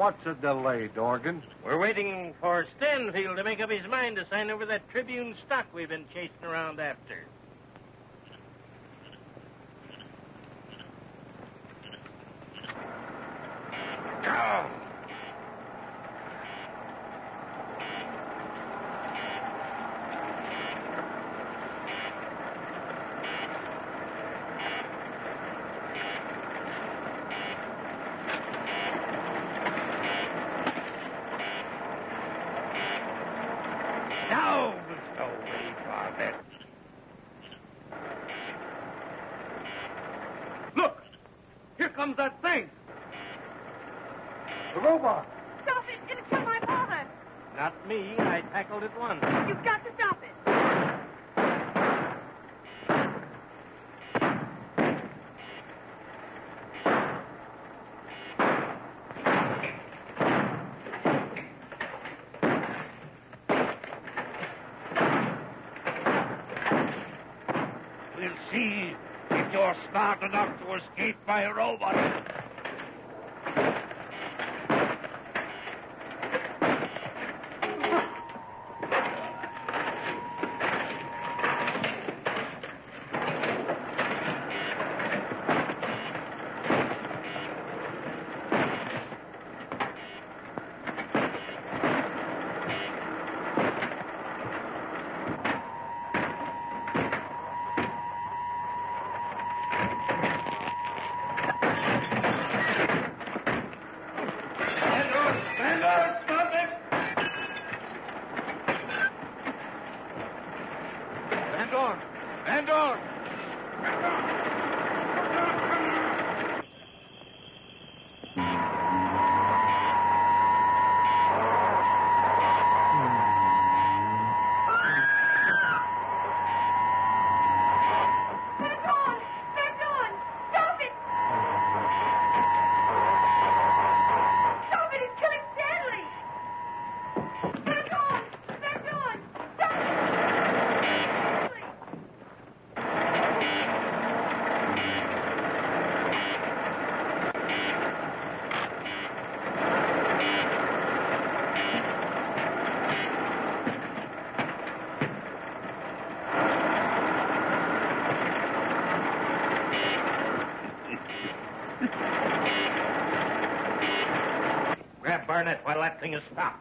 What's a delay, Dorgan? We're waiting for Stanfield to make up his mind to sign over that Tribune stock we've been chasing around after. Oh. Comes that thing. The robot. Stop it. It'll kill my father. Not me. I tackled it once. You've got to stop it. We'll see if you're smart enough to escape by a robot. Grab Barnett while that thing is stopped.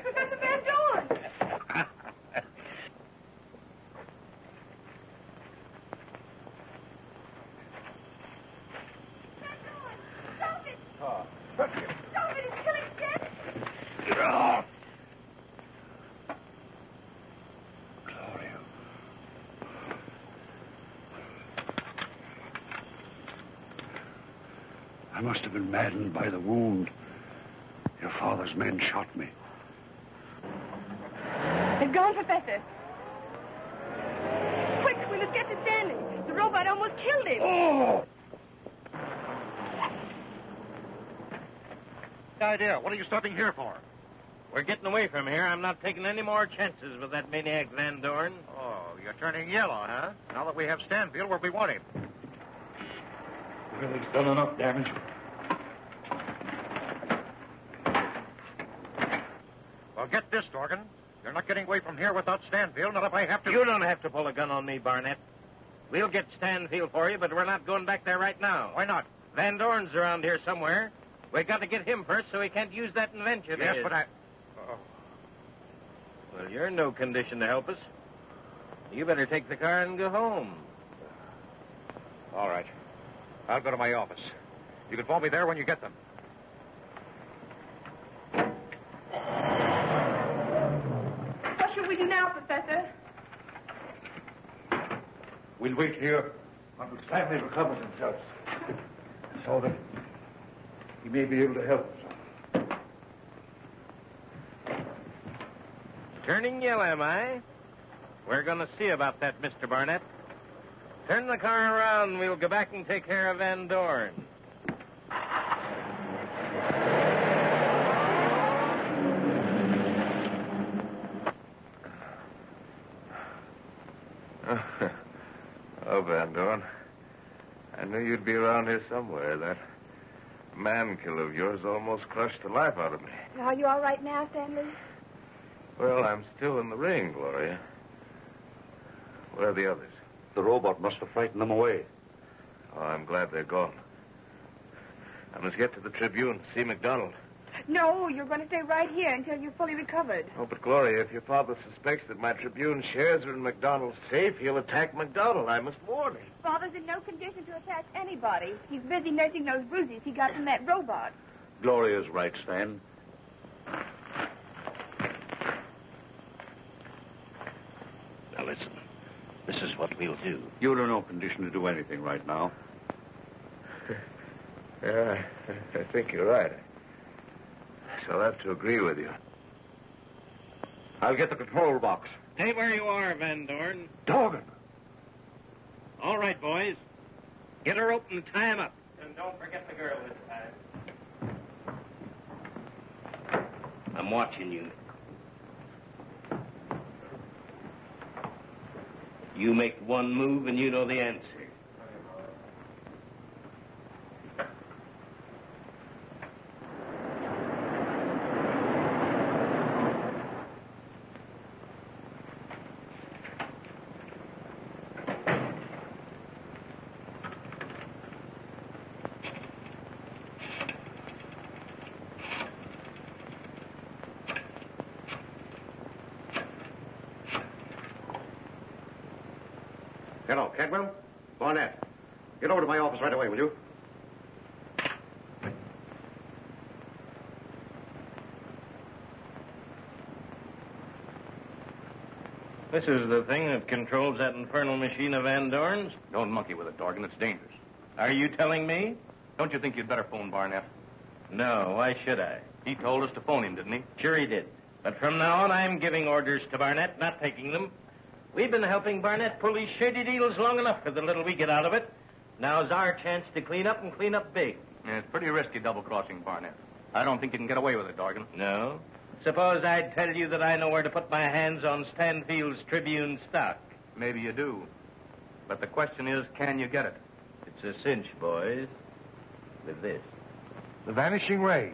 Professor Van Dorn! Stop it! Stop it! It's killing Stanley! Get off! I must have been maddened by the wound. Your father's men shot me. They've gone, Professor. Quick, we must get to Stanley. The robot almost killed him. Oh! Idea. What are you stopping here for? We're getting away from here. I'm not taking any more chances with that maniac Van Dorn. Oh, you're turning yellow, huh? Now that we have Stanfield where we want him. Well, he's done enough damage. Well, get this, Dorgan. You're not getting away from here without Stanfield, not if I have to... You don't have to pull a gun on me, Barnett. We'll get Stanfield for you, but we're not going back there right now. Why not? Van Dorn's around here somewhere. We got to get him first so he can't use that invention. Yes, but I... Oh. Well, you're in no condition to help us. You better take the car and go home. All right. I'll go to my office. You can phone me there when you get them. What shall we do now, Professor? We'll wait here until Stanley recovers himself. So that he may be able to help us. Turning yellow, am I? We're going to see about that, Mr. Barnett. Turn the car around and we'll go back and take care of Van Dorn. Oh, Van Dorn. I knew you'd be around here somewhere. That man killer of yours almost crushed the life out of me. Are you all right now, Stanley? Well, I'm still in the ring, Gloria. Where are the others? The robot must have frightened them away. Oh, I'm glad they're gone. I must get to the Tribune, see McDonald. No, you're going to stay right here until you're fully recovered. Oh, but Gloria, if your father suspects that my Tribune shares are in McDonald's safe, he'll attack McDonald. I must warn him. Father's in no condition to attack anybody. He's busy nursing those bruises he got from that robot. Gloria's right, Stan. Now, listen. This is what we'll do. You're in no condition to do anything right now. Yeah, I think you're right. I shall have to agree with you. I'll get the control box. Stay where you are, Van Dorn. Doggone. All right, boys. Get her open and tie him up. And don't forget the girl this time. I'm watching you. You make one move and you know the answer. Hello, Cadwell. Barnett. Get over to my office right away, will you? This is the thing that controls that infernal machine of Van Dorn's? Don't monkey with it, Dorgan. It's dangerous. Are you telling me? Don't you think you'd better phone Barnett? No, why should I? He told us to phone him, didn't he? Sure he did. But from now on, I'm giving orders to Barnett, not taking them. We've been helping Barnett pull these shady deals long enough for the little we get out of it. Now's our chance to clean up and clean up big. Yeah, it's pretty risky double-crossing Barnett. I don't think you can get away with it, Dorgan. No? Suppose I'd tell you that I know where to put my hands on Stanfield's Tribune stock. Maybe you do. But the question is, can you get it? It's a cinch, boys. With this. The Vanishing Ray.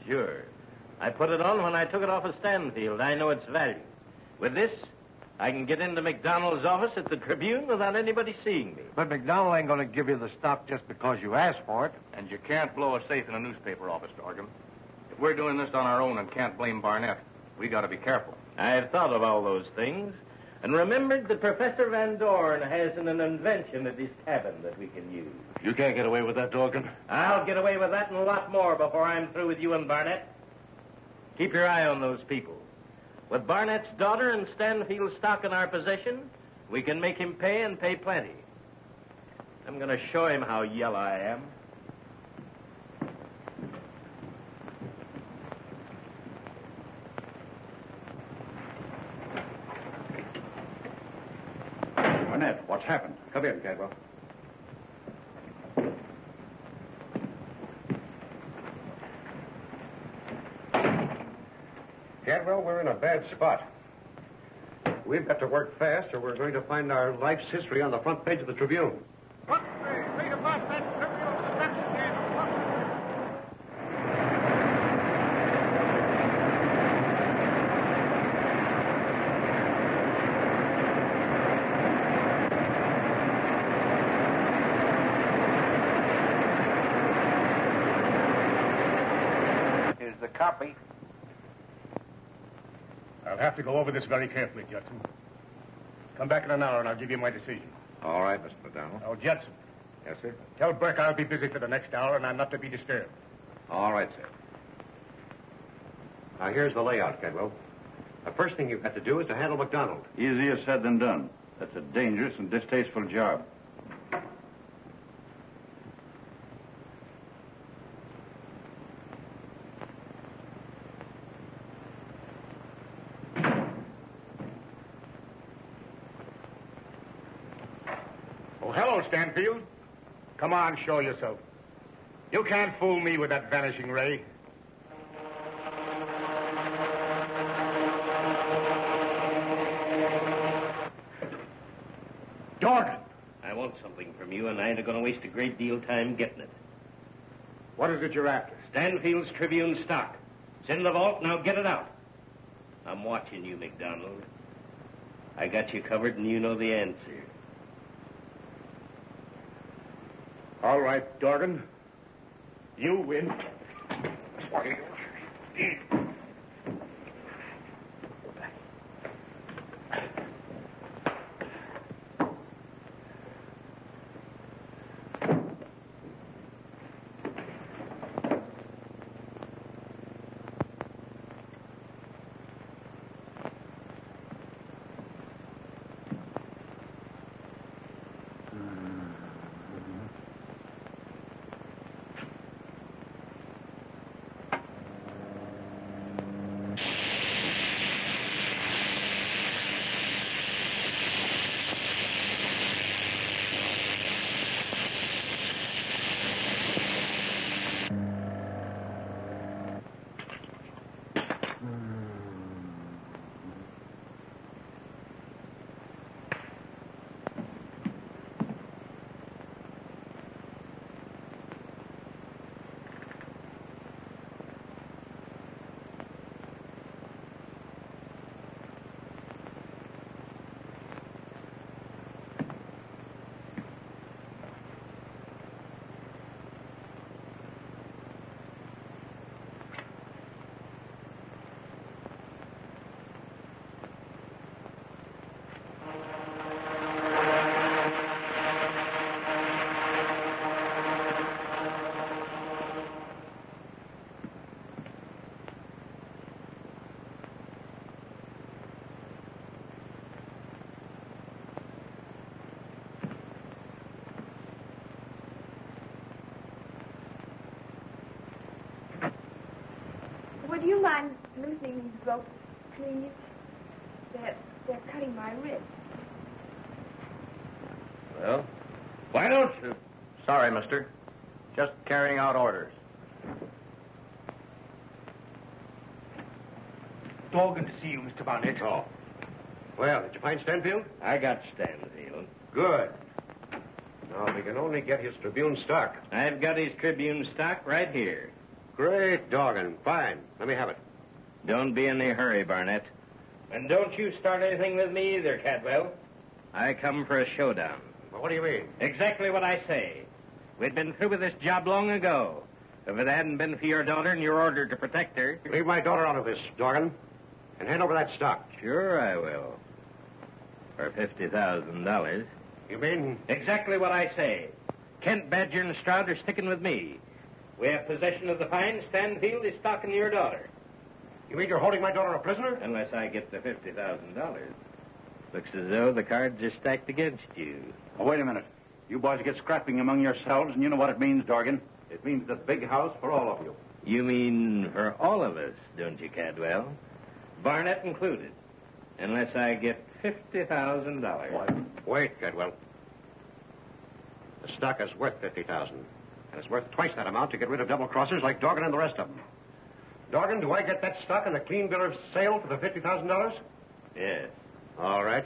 Sure. I put it on when I took it off of Stanfield. I know its value. With this, I can get into McDonald's office at the Tribune without anybody seeing me. But McDonald ain't going to give you the stock just because you asked for it. And you can't blow a safe in a newspaper office, Dorgan. If we're doing this on our own and can't blame Barnett, we got to be careful. I've thought of all those things and remembered that Professor Van Dorn has an invention at his cabin that we can use. You can't get away with that, Dorgan. I'll get away with that and a lot more before I'm through with you and Barnett. Keep your eye on those people. With Barnett's daughter and Stanfield's stock in our possession, we can make him pay and pay plenty. I'm going to show him how yellow I am. Barnett, what's happened? Come in, Cadwell. Cadwell, we're in a bad spot. We've got to work fast or we're going to find our life's history on the front page of the Tribune. What's the rate about that Tribune suspension game? Here's the copy. I'll have to go over this very carefully, Judson. Come back in an hour and I'll give you my decision. All right, Mr. McDonald. Oh, Judson, Yes, sir? tell Burke I'll be busy for the next hour and I'm not to be disturbed. All right, sir. Now, here's the layout, Cadwell. The first thing you've got to do is to handle McDonald. Easier said than done. That's a dangerous and distasteful job. Oh, hello, Stanfield. Come on, show yourself. You can't fool me with that Vanishing Ray. Dorgan! I want something from you, and I ain't going to waste a great deal of time getting it. What is it you're after? Stanfield's Tribune stock. It's in the vault, now get it out. I'm watching you, McDonald. I got you covered, and you know the answer. All right, Dorgan. You win. Would you mind loosening these ropes, please? They're cutting my wrist. Well, why don't you? Sorry, mister. Just carrying out orders. Dorgan to see you, Mr. Barnett. Oh. Well, did you find Stanfield? I got Stanfield. Good. Now, we can only get his Tribune stock. I've got his Tribune stock right here. Great doggone. Fine. Let me have it. Don't be in a hurry, Barnett. And don't you start anything with me either, Cadwell. I come for a showdown. Well, what do you mean? Exactly what I say. We'd been through with this job long ago. If it hadn't been for your daughter and your order to protect her... Leave my daughter out of this, Dorgan. And hand over that stock. Sure I will. For $50,000. You mean? Exactly what I say. Kent, Badger, and Stroud are sticking with me. We have possession of the fine. Stanfield is stocking your daughter. You mean you're holding my daughter a prisoner? Unless I get the $50,000. Looks as though the cards are stacked against you. Oh, wait a minute. You boys get scrapping among yourselves, and you know what it means, Dorgan. It means the big house for all of you. You mean for all of us, don't you, Cadwell? Barnett included. Unless I get $50,000. Wait, Cadwell. The stock is worth $50,000. And it's worth twice that amount to get rid of double-crossers like Dorgan and the rest of them. Dorgan, do I get that stock in a clean bill of sale for the $50,000? Yes. All right.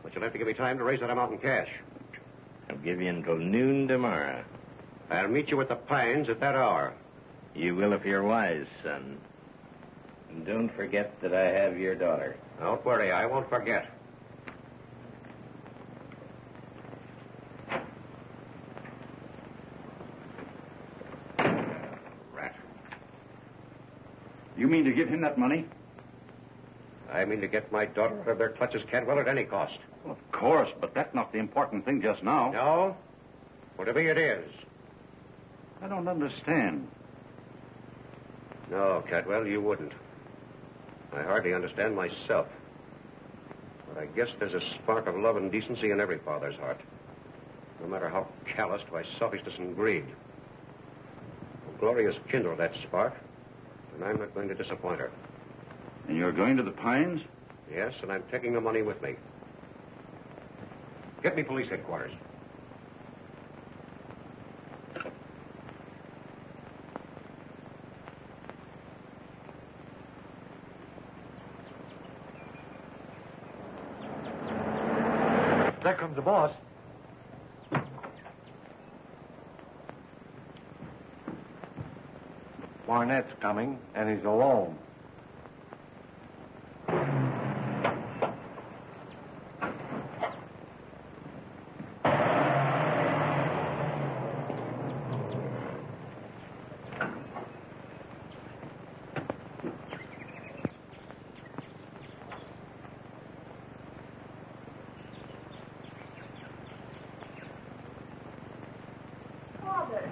But you'll have to give me time to raise that amount in cash. I'll give you until noon tomorrow. I'll meet you at the Pines at that hour. You will if you're wise, son. And don't forget that I have your daughter. Don't worry, I won't forget. Rat. You mean to give him that money? I mean to get my daughter out of their clutches, Cadwell, at any cost. Well, of course, but that's not the important thing just now. No? Well, to me it is. I don't understand. No, Cadwell, you wouldn't. I hardly understand myself. But I guess there's a spark of love and decency in every father's heart. No matter how calloused by selfishness and greed. Well, Glory has kindled that spark, and I'm not going to disappoint her. And you're going to the Pines? Yes, and I'm taking the money with me. Get me police headquarters. There comes the boss. Barnett's coming, and he's alone. Father.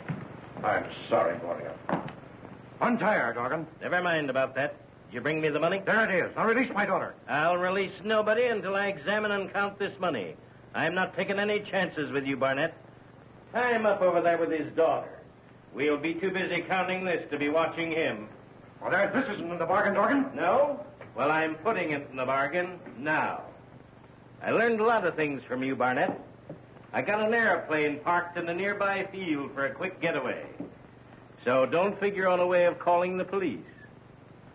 I'm sorry, Gloria. Untie her, Dorgan. Never mind about that. You bring me the money? There it is. Now release my daughter. I'll release nobody until I examine and count this money. I'm not taking any chances with you, Barnett. Tie him up over there with his daughter. We'll be too busy counting this to be watching him. Well, this isn't in the bargain, Dorgan. No? Well, I'm putting it in the bargain now. I learned a lot of things from you, Barnett. I got an airplane parked in a nearby field for a quick getaway. So don't figure on a way of calling the police.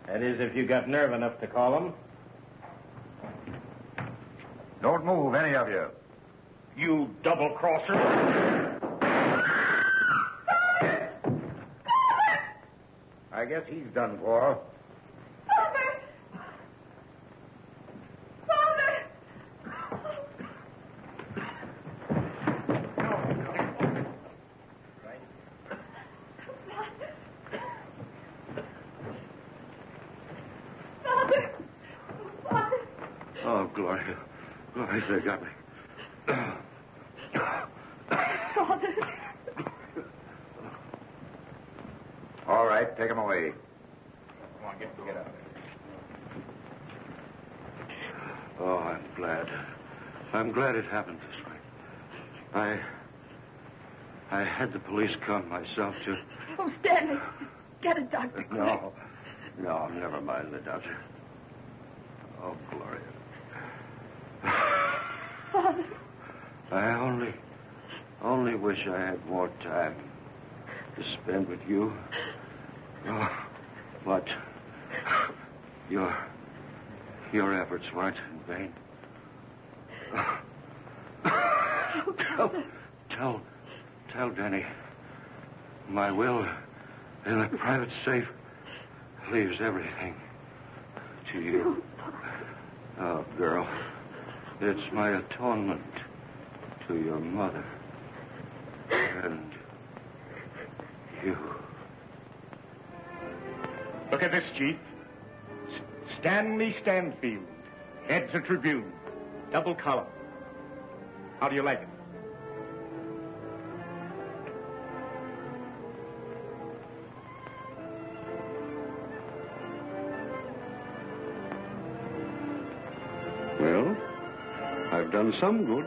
That is, if you got nerve enough to call them. Don't move, any of you. You double-crosser. I guess he's done for. Father! Father! Father! Father! Oh, Gloria. Gloria, they got me. Father! All right, take him away. Come on, get out of there. Oh, I'm glad. I'm glad it happened this way. I had the police come myself to... Oh, Stanley, get a doctor quick. No, never mind the doctor. Oh, Gloria. Father. I only wish I had more time to spend with you. Oh, but your efforts weren't in vain. Tell Danny my will in a private safe leaves everything to you. Oh, girl, it's my atonement to your mother and you. Look at this, Chief. Stanley Stanfield, heads a Tribune, double column. How do you like it? Well, I've done some good.